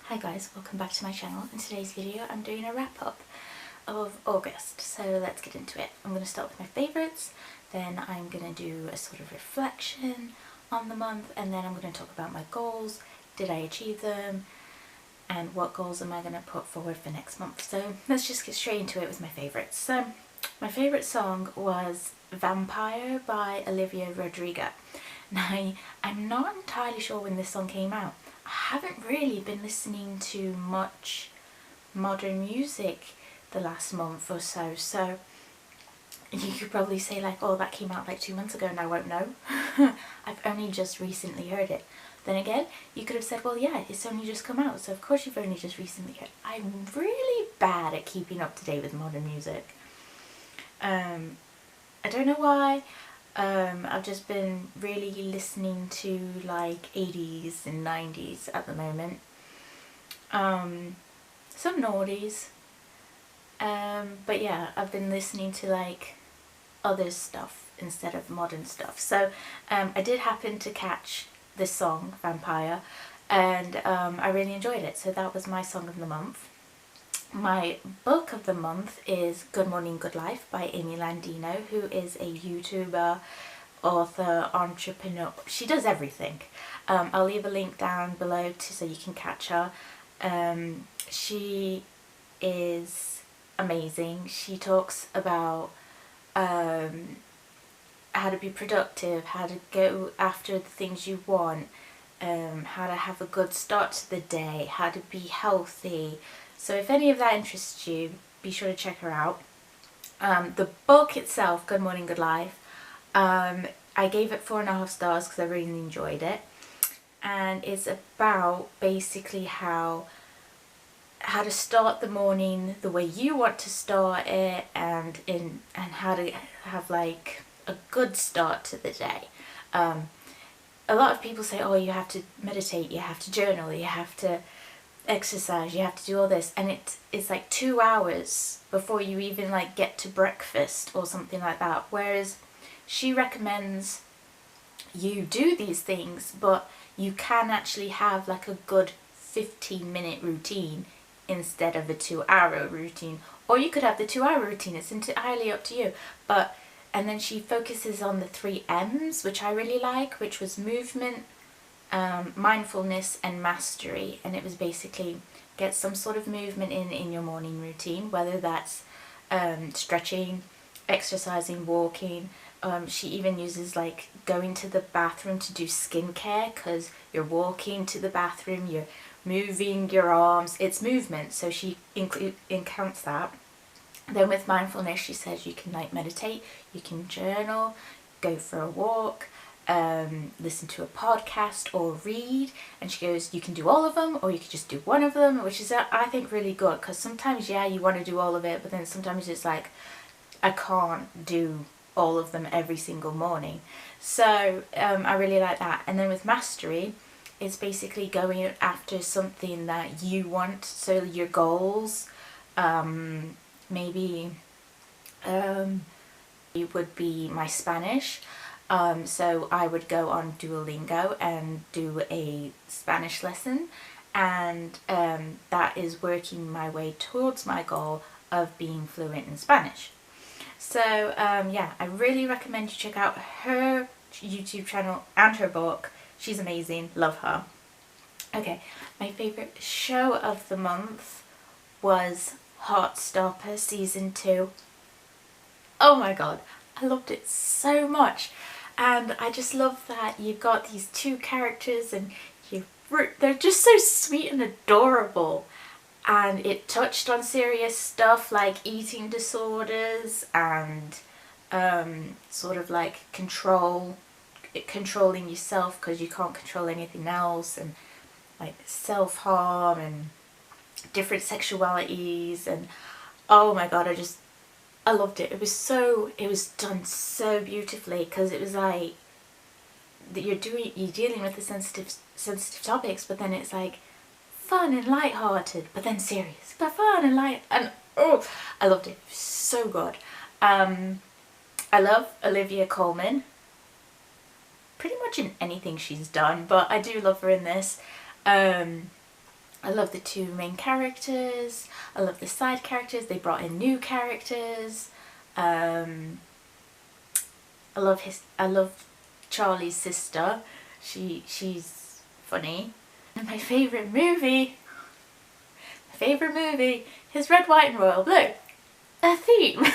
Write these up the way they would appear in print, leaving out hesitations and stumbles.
Hi guys, welcome back to my channel. In today's video I'm doing a wrap up of August, so let's get into it. I'm going to start with my favourites, then I'm going to do a sort of reflection on the month, and then I'm going to talk about my goals, did I achieve them, and what goals am I going to put forward for next month. So let's just get straight into it with my favourites. So my favourite song was Vampire by Olivia Rodrigo. Now I'm not entirely sure when this song came out. I haven't really been listening to much modern music the last month or so, so you could probably say like, oh, that came out like 2 months ago and I won't know. I've only just recently heard it. Then again, you could have said, well, yeah, it's only just come out, so of course you've only just recently heard it. I'm really bad at keeping up to date with modern music. I don't know why. I've just been really listening to like 80s and 90s at the moment. Some noughties. But yeah, I've been listening to like other stuff instead of modern stuff. So I did happen to catch this song, Vampire, and I really enjoyed it. So that was my song of the month. My book of the month is Good Morning Good Life by Amy Landino, who is a YouTuber, author, entrepreneur. She does everything. I'll leave a link down below so you can catch her. She is amazing. She talks about how to be productive, how to go after the things you want, how to have a good start to the day, how to be healthy. So if any of that interests you, be sure to check her out. The book itself, Good Morning Good Life, I gave it 4.5 stars because I really enjoyed it, and it's about basically how to start the morning the way you want to start it, and how to have like a good start to the day. A lot of people say, oh, you have to meditate, you have to journal, you have to exercise, you have to do all this, and it's like 2 hours before you even like get to breakfast or something like that. Whereas she recommends you do these things, but you can actually have like a good 15-minute routine instead of a 2-hour routine, or you could have the 2-hour routine. It's entirely up to you. And then she focuses on the 3 M's, which I really like, which was movement, mindfulness and mastery. And it was basically get some sort of movement in your morning routine, whether that's stretching, exercising, walking. She even uses like going to the bathroom to do skincare, because you're walking to the bathroom, you're moving your arms, it's movement, so she counts that. Then with mindfulness, she says you can like meditate, you can journal, go for a walk, listen to a podcast or read, and she goes, you can do all of them or you can just do one of them, which is I think really good, because sometimes, yeah, you want to do all of it, but then sometimes it's like, I can't do all of them every single morning. So I really like that. And then with mastery, it's basically going after something that you want, so your goals. Maybe it would be my Spanish. So I would go on Duolingo and do a Spanish lesson, and that is working my way towards my goal of being fluent in Spanish. So yeah, I really recommend you check out her YouTube channel and her book. She's amazing, love her. Okay, my favourite show of the month was Heartstopper Season 2. Oh my god, I loved it so much. And I just love that you've got these 2 characters, and they're just so sweet and adorable. And it touched on serious stuff like eating disorders and sort of like controlling yourself because you can't control anything else, and like self-harm and different sexualities. And oh my god, I loved it. It was done so beautifully, because it was like you're dealing with the sensitive topics, but then it's like fun and light-hearted, but then serious, but fun and light, and oh, I loved it. It was so good. I love Olivia Colman pretty much in anything she's done, but I do love her in this. I love the two main characters. I love the side characters. They brought in new characters. I love Charlie's sister. She's funny. And my favourite movie is Red, White and Royal Blue. A theme.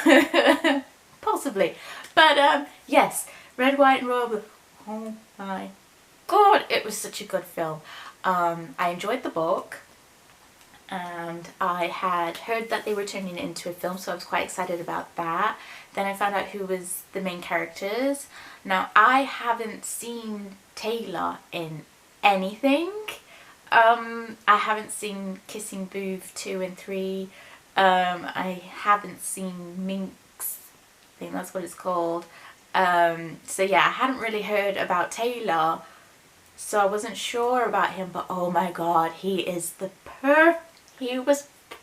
Possibly. But yes, Red, White and Royal Blue. Oh my god, it was such a good film. I enjoyed the book, and I had heard that they were turning it into a film, so I was quite excited about that. Then I found out who was the main characters. Now, I haven't seen Taylor in anything. I haven't seen Kissing Booth 2 and 3. I haven't seen Minx, I think that's what it's called. So yeah, I hadn't really heard about Taylor, so I wasn't sure about him, but oh my god, he was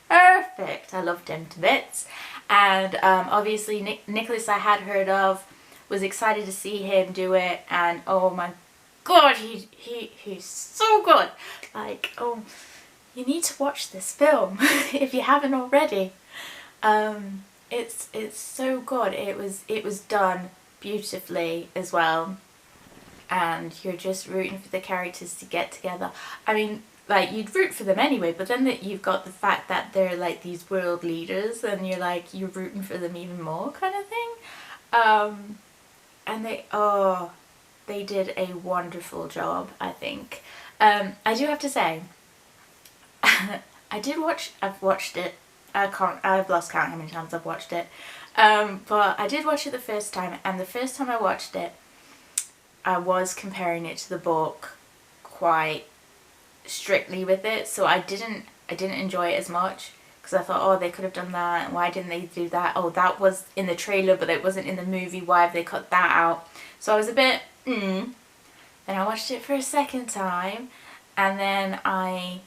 perfect. I loved him to bits. And obviously Nicholas I had heard of, was excited to see him do it, and oh my god, he's so good. Like, oh, you need to watch this film if you haven't already. It's so good. It was done beautifully as well, and you're just rooting for the characters to get together. I mean, like, you'd root for them anyway, but then you've got the fact that they're like these world leaders, and you're rooting for them even more, kind of thing. And they did a wonderful job, I think. I do have to say, I've watched it. I've lost count how many times I've watched it. But I did watch it the first time, and the first time I watched it, I was comparing it to the book quite strictly with it, so I didn't enjoy it as much, because I thought, oh, they could have done that, and why didn't they do that? Oh, that was in the trailer, but it wasn't in the movie. Why have they cut that out? So I was a bit, Then I watched it for a second time, and then I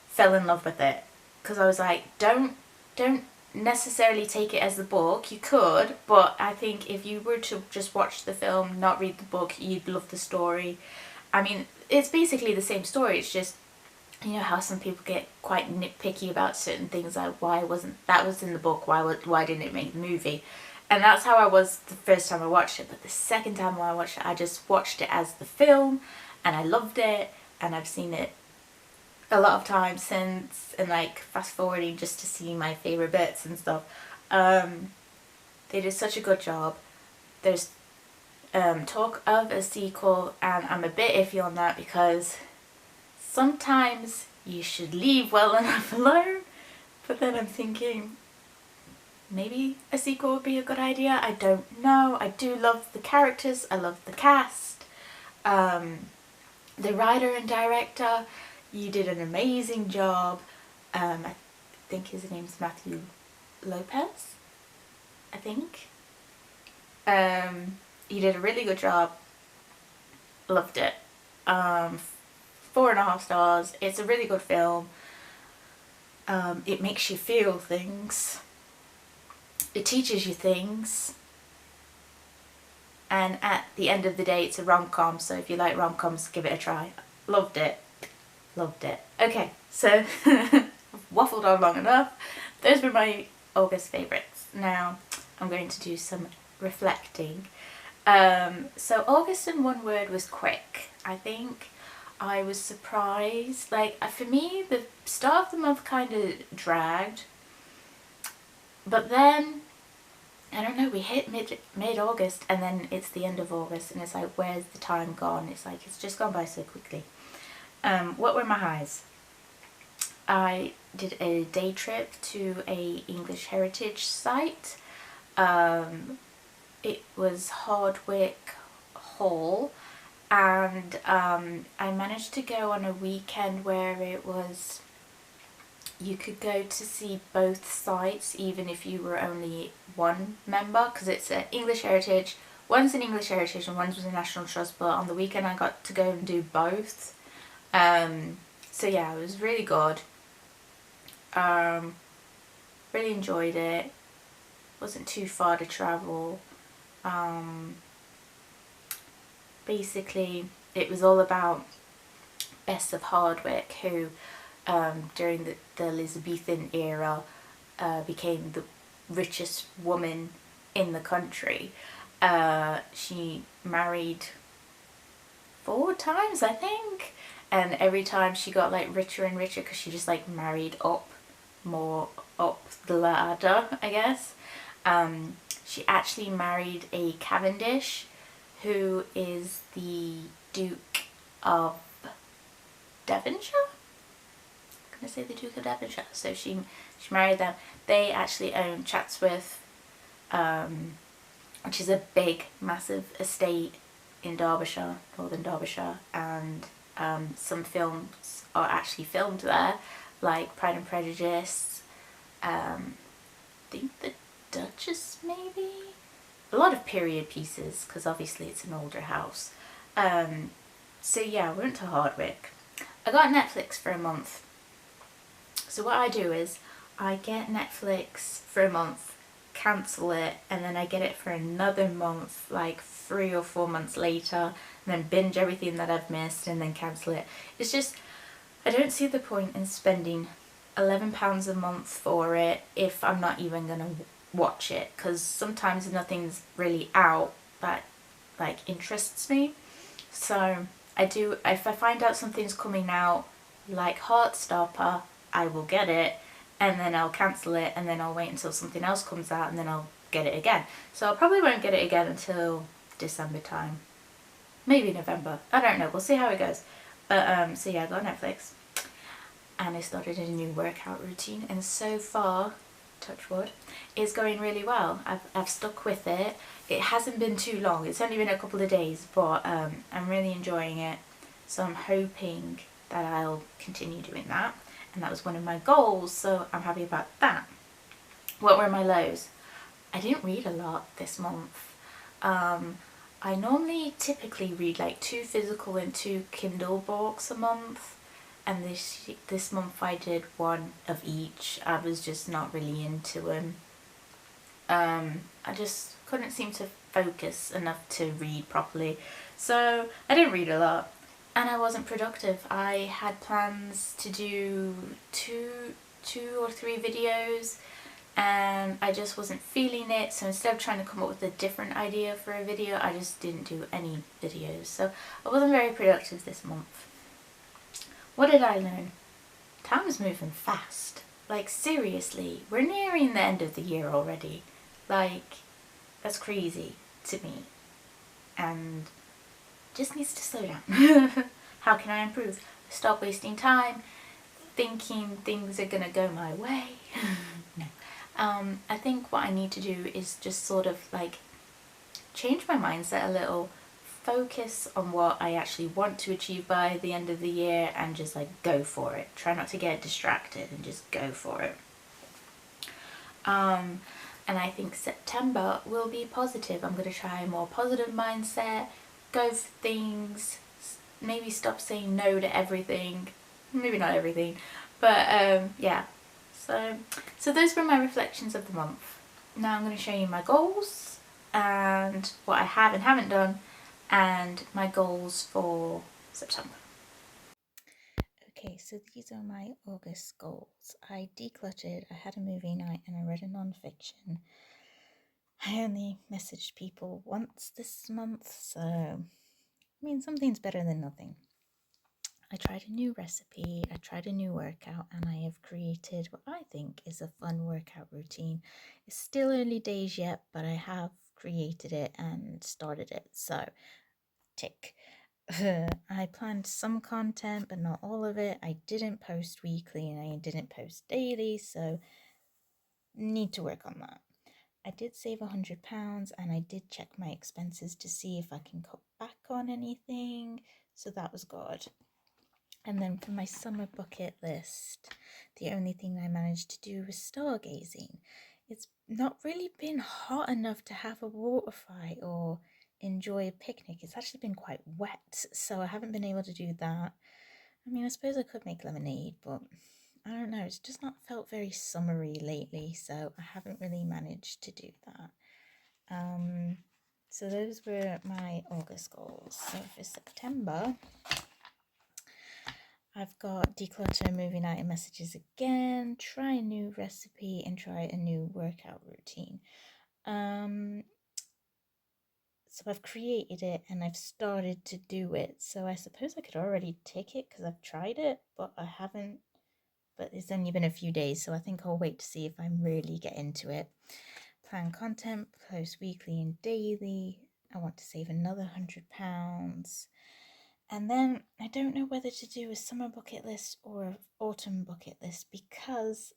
fell in love with it, because I was like, don't necessarily take it as the book. You could, but I think if you were to just watch the film, not read the book, you'd love the story. I mean, it's basically the same story. It's just, you know how some people get quite nitpicky about certain things, like, why wasn't that was in the book, why didn't it make the movie? And that's how I was the first time I watched it. But the second time when I watched it, I just watched it as the film, and I loved it, and I've seen it a lot of times since, and like fast forwarding just to see my favourite bits and stuff. They did such a good job. There's talk of a sequel, and I'm a bit iffy on that, because sometimes you should leave well enough alone, but then I'm thinking maybe a sequel would be a good idea. I don't know. I do love the characters, I love the cast. The writer and director, you did an amazing job. I think his name's Matthew Lopez, I think. He did a really good job. Loved it. 4.5 stars. It's a really good film. It makes you feel things. It teaches you things. And at the end of the day, it's a rom-com, so if you like rom-coms, give it a try. Loved it. Loved it. Okay, so I've waffled on long enough. Those were my August favourites. Now I'm going to do some reflecting. So August in one word was quick. I think I was surprised. Like, for me, the start of the month kind of dragged, but then, I don't know, we hit mid-August, and then it's the end of August, and it's like, where's the time gone? It's like, it's just gone by so quickly. What were my highs? I did a day trip to a English heritage site. It was Hardwick Hall, and I managed to go on a weekend where it was, you could go to see both sites even if you were only one member, because it's an English heritage. One's an English heritage and one's a National Trust, but on the weekend I got to go and do both. So yeah, it was really good. Really enjoyed it. Wasn't too far to travel. Basically, it was all about Bess of Hardwick, who during the Elizabethan era, became the richest woman in the country. She married 4 times, I think, and every time she got like richer and richer because she just like married more up the ladder, I guess. She actually married a Cavendish, who is the Duke of Devonshire. Can I say the Duke of Devonshire? So she married them. They actually own Chatsworth, which is a big, massive estate in Derbyshire, northern Derbyshire, and some films are actually filmed there, like Pride and Prejudice. I think The Duchess, maybe. A lot of period pieces, because obviously it's an older house. So yeah, we went to Hardwick. I got Netflix for a month. So what I do is I get Netflix for a month, cancel it, and then I get it for another month, like 3 or 4 months later, and then binge everything that I've missed and then cancel it. It's just, I don't see the point in spending £11 a month for it if I'm not even going to watch it, because sometimes nothing's really out that like interests me. So I do, if I find out something's coming out like Heartstopper, I will get it, and then I'll cancel it, and then I'll wait until something else comes out, and then I'll get it again. So I probably won't get it again until December time, maybe November, I don't know, we'll see how it goes. But so yeah, I got Netflix and I started a new workout routine, and so far, touch wood, it's going really well. I've stuck with it. It hasn't been too long, it's only been a couple of days, but I'm really enjoying it, so I'm hoping that I'll continue doing that, and that was one of my goals, so I'm happy about that. What were my lows? I didn't read a lot this month. I normally typically read like 2 physical and 2 Kindle books a month, and this month I did 1 of each. I was just not really into them. I just couldn't seem to focus enough to read properly, so I didn't read a lot, and I wasn't productive. I had plans to do two or 3 videos, and I just wasn't feeling it, so instead of trying to come up with a different idea for a video, I just didn't do any videos, so I wasn't very productive this month. What did I learn? Time's moving fast. Like, seriously, we're nearing the end of the year already. Like, that's crazy to me, and just needs to slow down. How can I improve? Stop wasting time thinking things are gonna go my way. No. I think what I need to do is just sort of like change my mindset a little, focus on what I actually want to achieve by the end of the year, and just like go for it. Try not to get distracted and just go for it. And I think September will be positive. I'm going to try a more positive mindset, go for things, maybe stop saying no to everything. Maybe not everything, but yeah. So those were my reflections of the month. Now I'm going to show you my goals and what I have and haven't done, and my goals for September. Okay, so these are my August goals. I decluttered, I had a movie night, and I read a non-fiction. I only messaged people once this month, so I mean, something's better than nothing. I tried a new recipe, I tried a new workout, and I have created what I think is a fun workout routine. It's still early days yet, but I have created it and started it, so tick. I planned some content, but not all of it. I didn't post weekly and I didn't post daily, so need to work on that. I did save £100 and I did check my expenses to see if I can cut back on anything, so that was good. And then for my summer bucket list, the only thing I managed to do was stargazing. It's not really been hot enough to have a water fight or enjoy a picnic. It's actually been quite wet, so I haven't been able to do that. I mean, I suppose I could make lemonade, but I don't know, it's just not felt very summery lately, so I haven't really managed to do that. So those were my August goals. So for September, I've got declutter movie night and messages again, try a new recipe and try a new workout routine. So I've created it and I've started to do it. So I suppose I could already tick it because I've tried it, but I haven't. But it's only been a few days, so I think I'll wait to see if I'm really get into it. Plan content, post weekly and daily. I want to save another £100. And then I don't know whether to do a summer bucket list or an autumn bucket list because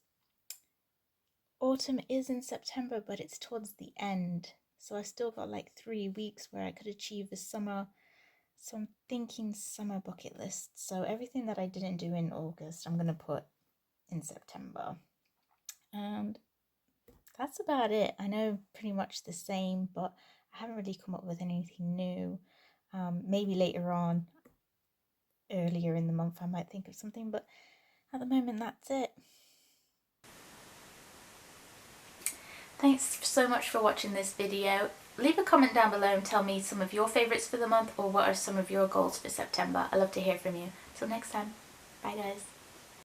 autumn is in September, but it's towards the end. So I still got like 3 weeks where I could achieve the summer. So I'm thinking summer bucket list. So everything that I didn't do in August, I'm going to put in September. And that's about it. I know pretty much the same, but I haven't really come up with anything new. Maybe later on, earlier in the month, I might think of something, but at the moment, that's it. Thanks so much for watching this video. Leave a comment down below and tell me some of your favourites for the month or what are some of your goals for September. I love to hear from you. Till next time. Bye guys.